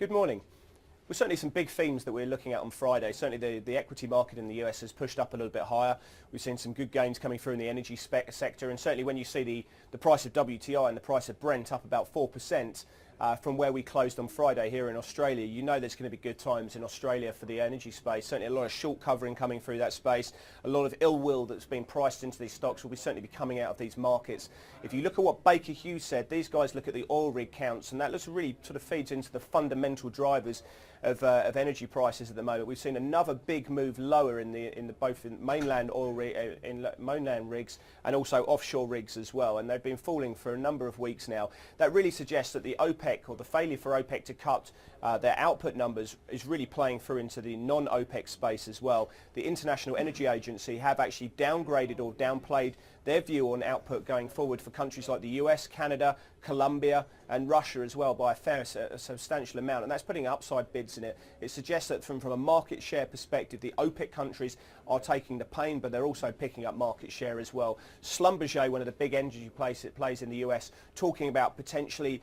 Good morning. Well, certainly some big themes that we're looking at on Friday. Certainly the equity market in the US has pushed up a little bit higher. We've seen some good gains coming through in the energy sector, and certainly when you see the price of WTI and the price of Brent up about 4%, from where we closed on Friday here in Australia, you know there's going to be good times in Australia for the energy space. Certainly a lot of short covering coming through that space. A lot of ill will that's been priced into these stocks will certainly be coming out of these markets. If you look at what Baker Hughes said, these guys look at the oil rig counts, and that looks really sort of feeds into the fundamental drivers of energy prices at the moment. We've seen another big move lower in both mainland mainland rigs and also offshore rigs as well, and they've been falling for a number of weeks now. That really suggests that the OPEC, or the failure for OPEC to cut their output numbers, is really playing through into the non-OPEC space as well. The International Energy Agency have actually downgraded or downplayed their view on output going forward for countries like the US, Canada, Colombia and Russia as well by a substantial amount, and that's putting upside bids in it. It suggests that from a market share perspective, the OPEC countries are taking the pain, but they're also picking up market share as well. Schlumberger, one of the big energy plays in the US, talking about potentially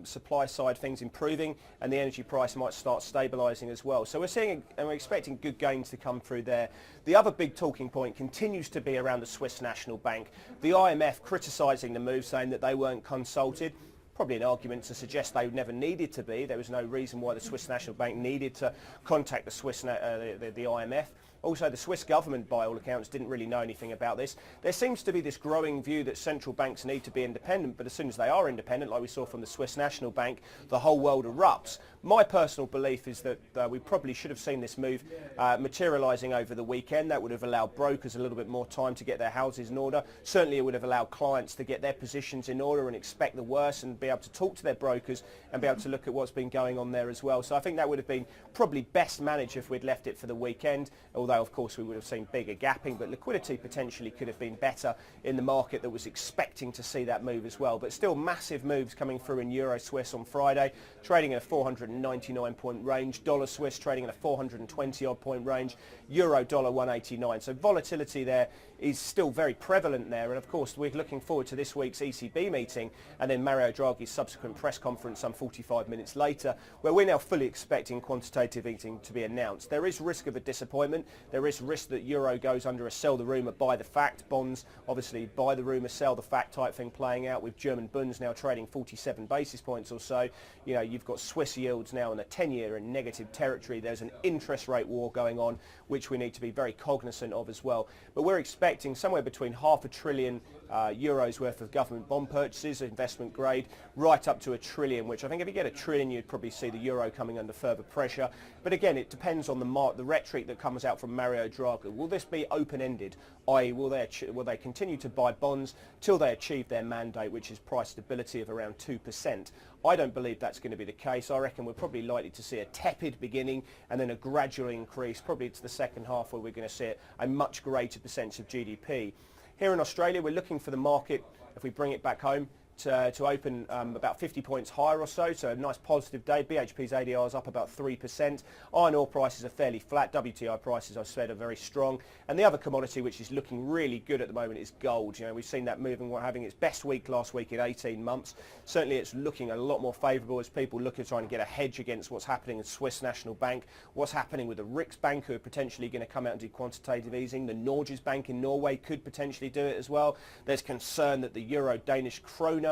supply side things improving and the energy price might start stabilising as well. So we're seeing and we're expecting good gains to come through there. The other big talking point continues to be around the Swiss National Bank. The IMF criticising the move, saying that they weren't consulted. Probably an argument to suggest they never needed to be. There was no reason why the Swiss National Bank needed to contact the IMF. Also, the Swiss government, by all accounts, didn't really know anything about this. There seems to be this growing view that central banks need to be independent, but as soon as they are independent, like we saw from the Swiss National Bank, the whole world erupts. My personal belief is that we probably should have seen this move materialising over the weekend. That would have allowed brokers a little bit more time to get their houses in order. Certainly it would have allowed clients to get their positions in order and expect the worst and be able to talk to their brokers and be able to look at what's been going on there as well. So I think that would have been probably best managed if we'd left it for the weekend, although of course we would have seen bigger gapping, but liquidity potentially could have been better in the market that was expecting to see that move as well. But still massive moves coming through in Euro Swiss on Friday, trading at a 499 point range, dollar Swiss trading at a 420 odd point range, euro dollar 189. So volatility there is still very prevalent there, and of course we're looking forward to this week's ECB meeting and then Mario Draghi's subsequent press conference some 45 minutes later, where we're now fully expecting quantitative easing to be announced. There is risk of a disappointment. There is risk that euro goes under a sell the rumour, buy the fact. Bonds obviously buy the rumour, sell the fact type thing playing out, with German bonds now trading 47 basis points or so. You know, you've got Swiss yields now in the 10-year in negative territory. There's an interest rate war going on, which we need to be very cognizant of as well. But we're expecting somewhere between £500 billion euros worth of government bond purchases, investment grade, right up to £1 trillion, which I think if you get £1 trillion, you'd probably see the euro coming under further pressure. But again, it depends on the rhetoric that comes out from Mario Draghi. Will this be open-ended, i.e. will they continue to buy bonds till they achieve their mandate, which is price stability of around 2%? I don't believe that's going to be the case. I reckon we're probably likely to see a tepid beginning and then a gradual increase, probably to the second half, where we're going to see a much greater percentage of GDP. Here in Australia, we're looking for the market, if we bring it back home, to open about 50 points higher or so a nice positive day. BHP's ADR is up about 3%. Iron ore prices are fairly flat. WTI prices, I've said, are very strong. And the other commodity which is looking really good at the moment is gold. You know, we've seen that moving, having its best week last week in 18 months. Certainly it's looking a lot more favourable as people look at trying to get a hedge against what's happening in Swiss National Bank, what's happening with the Riksbank, who are potentially going to come out and do quantitative easing. The Norges Bank in Norway could potentially do it as well. There's concern that the euro-Danish kroner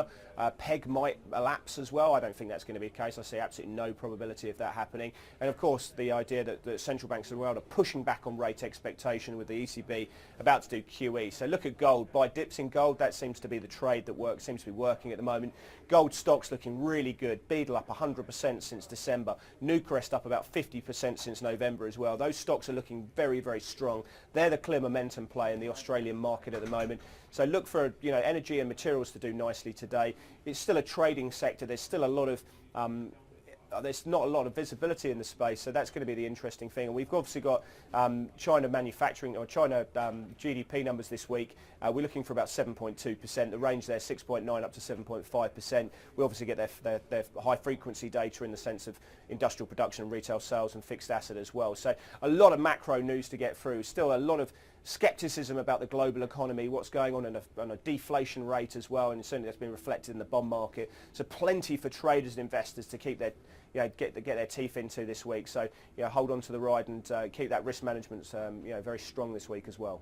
peg might elapse as well. I don't think that's going to be the case. I see absolutely no probability of that happening. And of course the idea that the central banks of the world are pushing back on rate expectation, with the ECB about to do QE. So look at gold. Buy dips in gold. That seems to be the trade that seems to be working at the moment. Gold stocks looking really good. Beetle up 100% since December. Newcrest up about 50% since November as well. Those stocks are looking very, very strong. They're the clear momentum play in the Australian market at the moment. So look for energy and materials to do nicely today. It's still a trading sector. There's still a lot of there's not a lot of visibility in the space, so that's going to be the interesting thing. And we've obviously got China manufacturing, or China GDP numbers this week. We're looking for about 7.2%. The range there, 6.9 up to 7.5%. We obviously get their high frequency data in the sense of industrial production and retail sales and fixed asset as well. So a lot of macro news to get through. Still a lot of scepticism about the global economy, what's going on a deflation rate as well, and certainly that's been reflected in the bond market. So plenty for traders and investors to keep their get their teeth into this week. So hold on to the ride and keep that risk management very strong this week as well.